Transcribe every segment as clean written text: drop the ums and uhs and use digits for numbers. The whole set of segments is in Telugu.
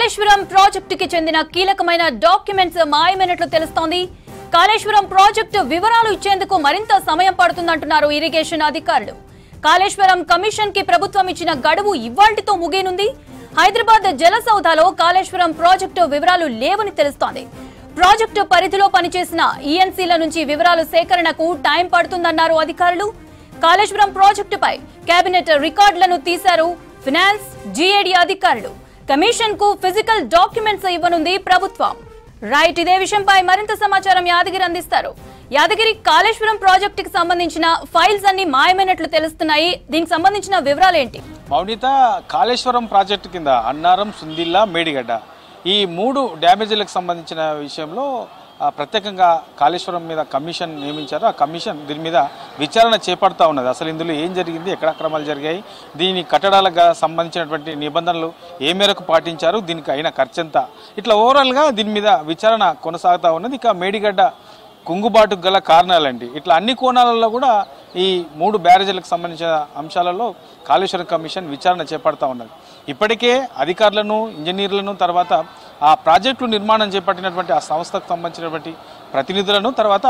కాళేశ్వరం ప్రాజెక్టుకి చెందిన కీలకమైన డాక్యుమెంట్స్ మాయమైనట్లు తెలుస్తోంది. కాళేశ్వరం ప్రాజెక్టు వివరాలు ఇచ్చేందుకు మరింత సమయం పడుతుందంటున్నారు ఇరిగేషన్ అధికారులు. కాళేశ్వరం కమిషన్ కి ప్రభుత్వం ఇచ్చిన గడువు ఇవాల్టితో ముగియనుంది. హైదరాబాద్ జలసౌధలో కాళేశ్వరం ప్రాజెక్టు వివరాలు లేవని తెలుస్తోంది. ప్రాజెక్టు పరిధిలో పనిచేసిన ఈఎన్సీల నుంచి వివరాలు సేకరణకు టైం పడుతుందన్నారు అధికారులు. కాళేశ్వరం ప్రాజెక్టుపై కేబినెట్ రికార్డులను తీశారు ఫైనాన్స్ జీఏడీ అధికారులు. కమిషన్ కు ఫిజికల్ డాక్యుమెంట్స్ ఇవ్వనుంది ప్రభుత్వం. రైట్, ఇదే విషయంపై మరింత సమాచారం యాదగిరి అందిస్తారు. యాదగిరి, కాళేశ్వరం ప్రాజెక్టుకి సంబంధించిన ఫైల్స్ అన్ని మాయమైనట్లు తెలుస్తున్నాయి. దీనికి సంబంధించిన వివరాలు ఏంటి? మౌనిత, కాళేశ్వరం ప్రాజెక్టు కింద అన్నారం, సుందిల్లా, మేడిగడ్డ ఈ 3 డ్యామేజీలకు సంబంధించిన విషయంలో ప్రత్యేకంగా కాళేశ్వరం మీద కమిషన్ నియమించారు. ఆ కమిషన్ దీని మీద విచారణ చేపడతా ఉన్నది. అసలు ఇందులో ఏం జరిగింది, ఎక్కడ అక్రమాలు జరిగాయి, దీని కట్టడాలకు సంబంధించినటువంటి నిబంధనలు ఏ మేరకు పాటించారు, దీనికి అయిన ఖర్చు ఎంత, ఇట్లా ఓవరాల్గా దీని మీద విచారణ కొనసాగుతూ ఉన్నది. ఇక మేడిగడ్డ కుంగుబాటుకు గల కారణాలండి, ఇట్లా అన్ని కోణాలలో కూడా ఈ 3 బ్యారేజీలకు సంబంధించిన అంశాలలో కాళేశ్వరం కమిషన్ విచారణ చేపడతా ఉన్నది. ఇప్పటికే అధికారులను, ఇంజనీర్లను, తర్వాత ఆ ప్రాజెక్టు నిర్మాణం చేపట్టినటువంటి ఆ సంస్థకు సంబంధించినటువంటి ప్రతినిధులను, తర్వాత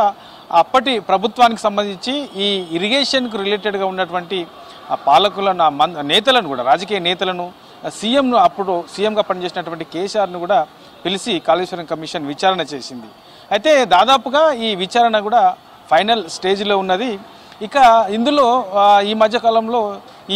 అప్పటి ప్రభుత్వానికి సంబంధించి ఈ ఇరిగేషన్కు రిలేటెడ్గా ఉన్నటువంటి ఆ పాలకులను, నేతలను కూడా, రాజకీయ నేతలను, సీఎంను, అప్పుడు సీఎంగా పనిచేసినటువంటి కేసీఆర్ను కూడా పిలిచి కాళేశ్వరం కమిషన్ విచారణ చేసింది. అయితే దాదాపుగా ఈ విచారణ కూడా ఫైనల్ స్టేజ్లో ఉన్నది. ఇక ఇందులో ఈ మధ్యకాలంలో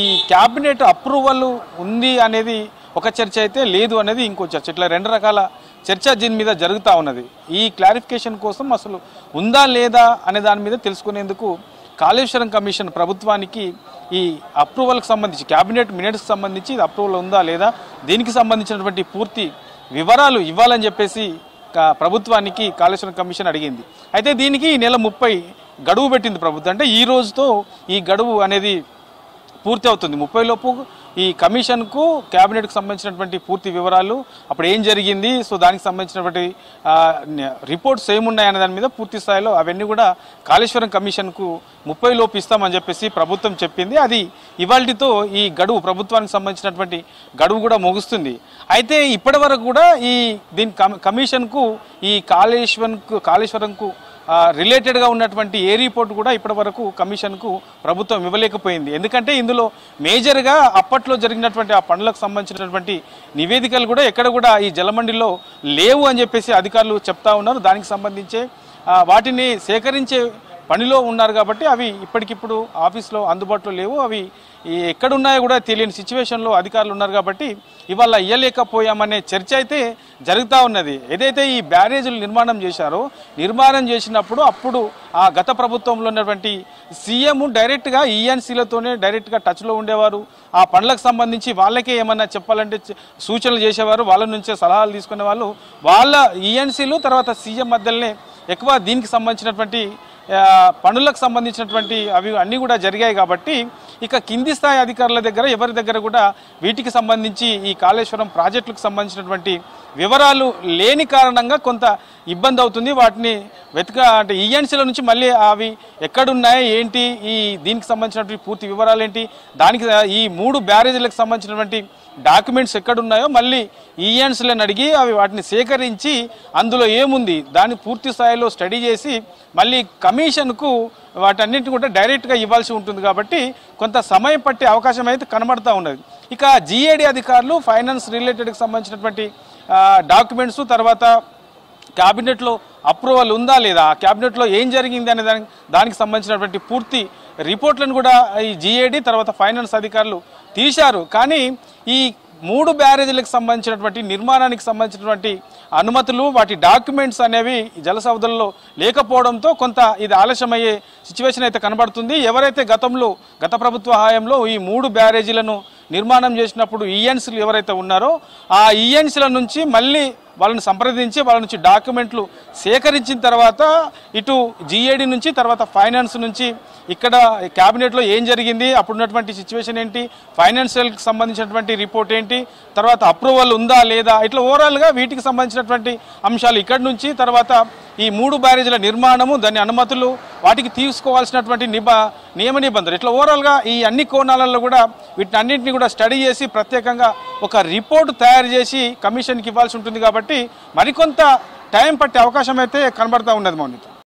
ఈ క్యాబినెట్ అప్రూవల్ ఉంది అనేది ఒక చర్చ అయితే, లేదు అనేది ఇంకో చర్చ, ఇట్లా 2 రకాల చర్చ దీని మీద జరుగుతూ ఉన్నది. ఈ క్లారిఫికేషన్ కోసం అసలు ఉందా లేదా అనే దాని మీద తెలుసుకునేందుకు కాళేశ్వరం కమిషన్ ప్రభుత్వానికి ఈ అప్రూవల్కి సంబంధించి, క్యాబినెట్ మినిట్స్కి సంబంధించి ఇది అప్రూవల్ ఉందా లేదా, దీనికి సంబంధించినటువంటి పూర్తి వివరాలు ఇవ్వాలని చెప్పేసి ప్రభుత్వానికి కాళేశ్వరం కమిషన్ అడిగింది. అయితే దీనికి ఈ నెల 30 గడువు పెట్టింది ప్రభుత్వం. అంటే ఈ రోజుతో ఈ గడువు అనేది పూర్తి అవుతుంది. 30 లోపు ఈ కమిషన్కు క్యాబినెట్కి సంబంధించినటువంటి పూర్తి వివరాలు, అప్పుడు ఏం జరిగింది, సో దానికి సంబంధించినటువంటి రిపోర్ట్స్ ఏమున్నాయనే దాని మీద పూర్తి స్థాయిలో అవన్నీ కూడా కాళేశ్వరం కమిషన్కు 30 లోపు ఇస్తామని చెప్పేసి ప్రభుత్వం చెప్పింది. అది ఇవాల్టితో ఈ గడువు, ప్రభుత్వానికి సంబంధించినటువంటి గడువు కూడా ముగుస్తుంది. అయితే ఇప్పటి వరకు కూడా ఈ దీని కమిషన్కు ఈ కాళేశ్వరంకు రిలేటెడ్గా ఉన్నటువంటి ఏ రిపోర్ట్ కూడా ఇప్పటి వరకు కమిషన్కు ప్రభుత్వం ఇవ్వలేకపోయింది. ఎందుకంటే ఇందులో మేజర్గా అప్పట్లో జరిగినటువంటి ఆ పనులకు సంబంధించినటువంటి నివేదికలు కూడా ఎక్కడ కూడా ఈ జలమండిలో లేవు అని చెప్పేసి అధికారులు చెప్తా ఉన్నారు. దానికి సంబంధించే వాటిని సేకరించే పనిలో ఉన్నారు కాబట్టి అవి ఇప్పటికిప్పుడు ఆఫీస్లో అందుబాటులో లేవు. అవి ఎక్కడున్నాయో కూడా తెలియని సిచ్యువేషన్లో అధికారులు ఉన్నారు కాబట్టి ఇవాళ ఇయ్యలేకపోయామనే చర్చ అయితే జరుగుతూ ఉన్నది. ఏదైతే ఈ బ్యారేజీలు నిర్మాణం చేశారో, నిర్మాణం చేసినప్పుడు అప్పుడు ఆ గత ప్రభుత్వంలో ఉన్నటువంటి సీఎం డైరెక్ట్గా ఈఎన్సీలతోనే డైరెక్ట్గా టచ్లో ఉండేవారు. ఆ పనులకు సంబంధించి వాళ్ళకే ఏమన్నా చెప్పాలంటే సూచనలు చేసేవారు, వాళ్ళ నుంచే సలహాలు తీసుకునే వాళ్ళు. వాళ్ళ ఈఎన్సీలు తర్వాత సీఎం మధ్యలోనే ఎక్కువ దీనికి సంబంధించినటువంటి పనులకు సంబంధించినటువంటి అవి అన్నీ కూడా జరిగాయి. కాబట్టి ఇక కింది స్థాయి అధికారుల దగ్గర, ఎవరి దగ్గర కూడా వీటికి సంబంధించి ఈ కాళేశ్వరం ప్రాజెక్టులకు సంబంధించినటువంటి వివరాలు లేని కారణంగా కొంత ఇబ్బంది అవుతుంది. వాటిని అంటే ఈఎన్సీల నుంచి మళ్ళీ అవి ఎక్కడున్నాయి, ఏంటి, ఈ దీనికి సంబంధించినటువంటి పూర్తి వివరాలు ఏంటి, దానికి ఈ 3 బ్యారేజీలకు సంబంధించినటువంటి డాక్యుమెంట్స్ ఎక్కడున్నాయో మళ్ళీ ఈఎన్సీలను అడిగి అవి వాటిని సేకరించి అందులో ఏముంది దాన్ని పూర్తి స్థాయిలో స్టడీ చేసి మళ్ళీ కమిషన్కు వాటన్నిటిని కూడా డైరెక్ట్గా ఇవ్వాల్సి ఉంటుంది. కాబట్టి కొంత సమయం పట్టే అవకాశం అయితే కనబడుతూ ఉన్నది. ఇక జీఏడీ అధికారులు ఫైనాన్స్ రిలేటెడ్కి సంబంధించినటువంటి డాక్యుమెంట్స్, తర్వాత క్యాబినెట్లో అప్రూవల్ ఉందా లేదా, క్యాబినెట్లో ఏం జరిగింది అనే దానికి సంబంధించినటువంటి పూర్తి రిపోర్ట్లను కూడా ఈ జీఏడీ తర్వాత ఫైనాన్స్ అధికారులు తీశారు. కానీ ఈ 3 బ్యారేజీలకు సంబంధించినటువంటి నిర్మాణానికి సంబంధించినటువంటి అనుమతులు, వాటి డాక్యుమెంట్స్ అనేవి జలసౌధల్లో లేకపోవడంతో కొంత ఇది ఆలస్యమయ్యే సిచ్యువేషన్ అయితే కనబడుతుంది. ఎవరైతే గత ప్రభుత్వ హయాంలో ఈ 3 బ్యారేజీలను నిర్మాణం చేసినప్పుడు ఈఎన్సీలు ఎవరైతే ఉన్నారో ఆ ఈఎన్సీల నుంచి మళ్ళీ వాళ్ళని సంప్రదించి వాళ్ళ నుంచి డాక్యుమెంట్లు సేకరించిన తర్వాత ఇటు జీఏడీ నుంచి తర్వాత ఫైనాన్స్ నుంచి ఇక్కడ క్యాబినెట్లో ఏం జరిగింది, అప్పుడున్నటువంటి సిచ్యువేషన్ ఏంటి, ఫైనాన్షియల్కి సంబంధించినటువంటి రిపోర్ట్ ఏంటి, తర్వాత అప్రూవల్ ఉందా లేదా, ఇట్లా ఓవరాల్గా వీటికి సంబంధించినటువంటి అంశాలు ఇక్కడి నుంచి, తర్వాత ఈ 3 బ్యారేజీల నిర్మాణము, దాని అనుమతులు, వాటికి తీసుకోవాల్సినటువంటి నియమ నిబంధనలు, ఇట్లా ఓవరాల్గా ఈ అన్ని కోణాలలో కూడా వీటిని అన్నింటినీ కూడా స్టడీ చేసి ప్రత్యేకంగా ఒక రిపోర్ట్ తయారు చేసి కమిషన్కి ఇవ్వాల్సి ఉంటుంది. కాబట్టి మరికొంత టైం పట్టే అవకాశం అయితే కనబడతా ఉన్నది మౌనిక.